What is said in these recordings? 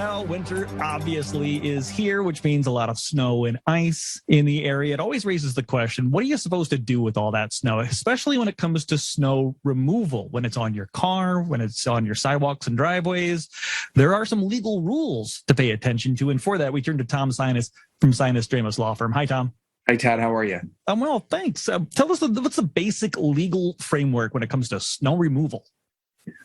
Well, winter obviously is here, which means a lot of snow and ice in the area. It always raises the question, what are you supposed to do with all that snow, especially when it comes to snow removal, when it's on your car, when it's on your sidewalks and driveways? There are some legal rules to pay attention to. And for that, we turn to Tom Sinas from Sinas Dramis Law Firm. Hi, Tom. Hi, Todd. How are you? I'm well, thanks. Tell us, what's the basic legal framework when it comes to snow removal?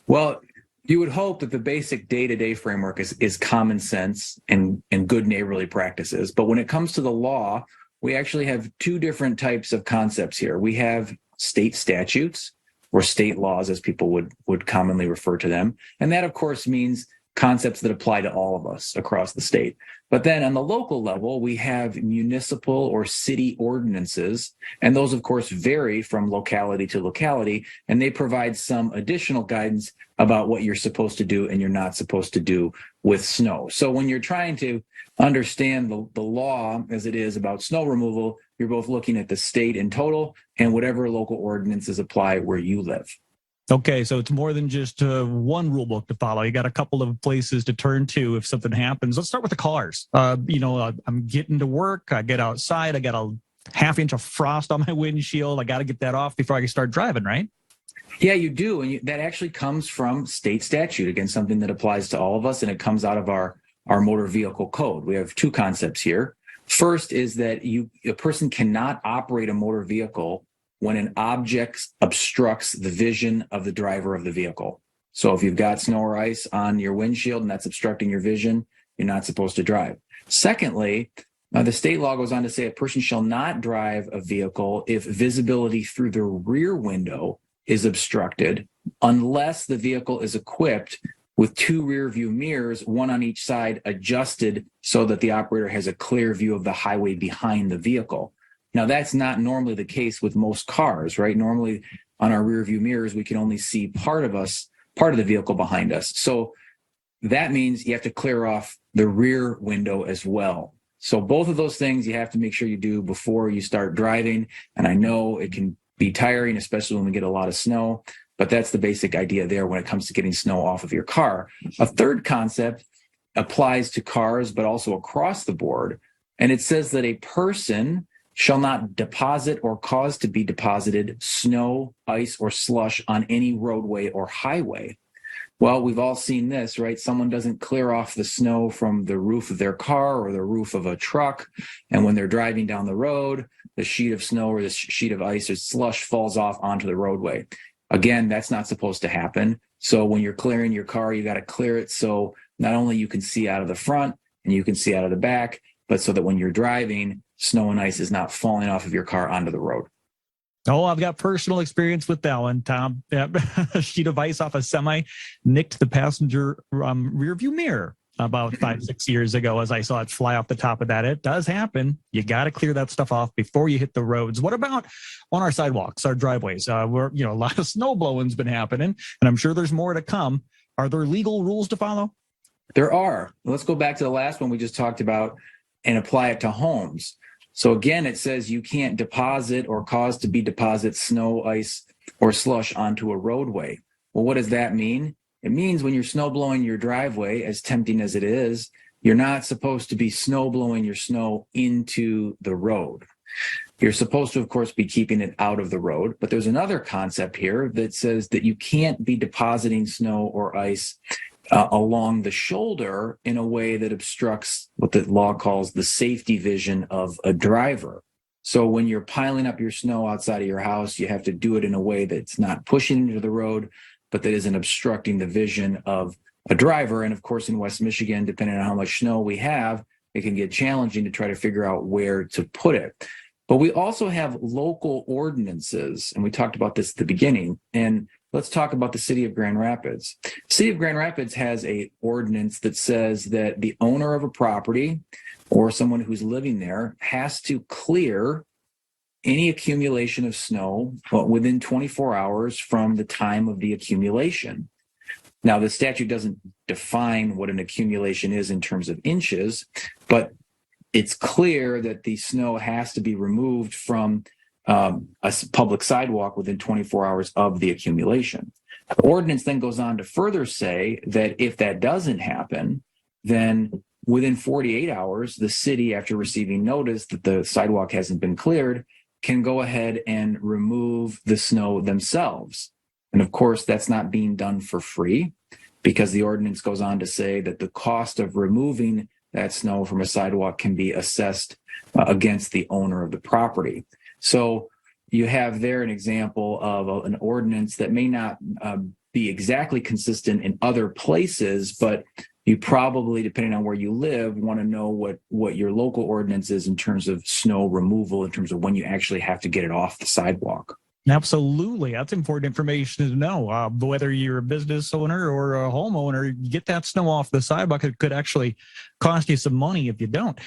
Well, you would hope that the basic day-to-day framework is common sense and good neighborly practices. But when it comes to the law, we actually have two different types of concepts here. We have state statutes, or state laws, as people would commonly refer to them. And that, of course, means concepts that apply to all of us across the state. But then on the local level, we have municipal or city ordinances, and those, of course, vary from locality to locality, and they provide some additional guidance about what you're supposed to do and you're not supposed to do with snow. So when you're trying to understand the law as it is about snow removal, you're both looking at the state in total and whatever local ordinances apply where you live. Okay, so it's more than just one rule book to follow. You got a couple of places to turn to if something happens. Let's start with the cars. I'm getting to work. I get outside. I got a half inch of frost on my windshield. I got to get that off before I can start driving, right? Yeah, you do. And that actually comes from state statute. Again, something that applies to all of us, and it comes out of our motor vehicle code. We have two concepts here. First is that a person cannot operate a motor vehicle when an object obstructs the vision of the driver of the vehicle. So if you've got snow or ice on your windshield and that's obstructing your vision, you're not supposed to drive. Secondly, the state law goes on to say a person shall not drive a vehicle if visibility through the rear window is obstructed unless the vehicle is equipped with two rear view mirrors, one on each side, adjusted so that the operator has a clear view of the highway behind the vehicle. Now, that's not normally the case with most cars, right? Normally on our rear view mirrors, we can only see part of the vehicle behind us. So that means you have to clear off the rear window as well. So both of those things you have to make sure you do before you start driving. And I know it can be tiring, especially when we get a lot of snow, but that's the basic idea there when it comes to getting snow off of your car. A third concept applies to cars, but also across the board. And it says that a person shall not deposit or cause to be deposited snow, ice, or slush on any roadway or highway. Well, we've all seen this, right? Someone doesn't clear off the snow from the roof of their car or the roof of a truck. And when they're driving down the road, the sheet of snow or the sheet of ice or slush falls off onto the roadway. Again, that's not supposed to happen. So when you're clearing your car, you got to clear it so not only you can see out of the front and you can see out of the back, but so that when you're driving, snow and ice is not falling off of your car onto the road. Oh, I've got personal experience with that one, Tom. A sheet of ice off a semi nicked the passenger rear view mirror about 5-6 years ago as I saw it fly off the top of that. It does happen. You got to clear that stuff off before you hit the roads. What about on our sidewalks, our driveways? Where a lot of snow blowing's been happening, and I'm sure there's more to come. Are there legal rules to follow? There are. Let's go back to the last one we just talked about and apply it to homes. So again, it says you can't deposit or cause to be deposit snow, ice, or slush onto a roadway. Well, what does that mean? It means when you're snow blowing your driveway, as tempting as it is, you're not supposed to be snow blowing your snow into the road. You're supposed to, of course, be keeping it out of the road. But there's another concept here that says that you can't be depositing snow or ice along the shoulder in a way that obstructs what the law calls the safety vision of a driver. So when you're piling up your snow outside of your house, you have to do it in a way that's not pushing into the road, but that isn't obstructing the vision of a driver. And of course, in West Michigan, depending on how much snow we have, it can get challenging to try to figure out where to put it. But we also have local ordinances, and we talked about this at the beginning. And let's talk about the city of Grand Rapids. The city of Grand Rapids has an ordinance that says that the owner of a property or someone who's living there has to clear any accumulation of snow within 24 hours from the time of the accumulation. Now, the statute doesn't define what an accumulation is in terms of inches, but it's clear that the snow has to be removed from a public sidewalk within 24 hours of the accumulation. The ordinance then goes on to further say that if that doesn't happen, then within 48 hours, the city, after receiving notice that the sidewalk hasn't been cleared, can go ahead and remove the snow themselves. And of course, that's not being done for free, because the ordinance goes on to say that the cost of removing that snow from a sidewalk can be assessed against the owner of the property. So you have there an example of an ordinance that may not be exactly consistent in other places, but you probably, depending on where you live, want to know what your local ordinance is in terms of snow removal, in terms of when you actually have to get it off the sidewalk. Absolutely. That's important information to know. Whether you're a business owner or a homeowner, you get that snow off the sidewalk. It could actually cost you some money if you don't.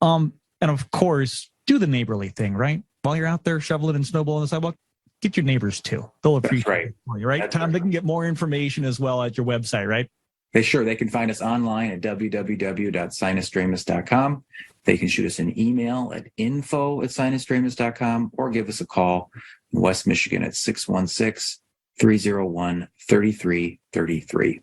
And of course, do the neighborly thing, right? While you're out there shoveling and snowballing the sidewalk, get your neighbors too. They'll appreciate it for you, right? That's Tom, right. They can get more information as well at your website, right? They can find us online at www.sinusdramis.com. They can shoot us an email at info@sinusdramis.com or give us a call in West Michigan at 616-301-3333.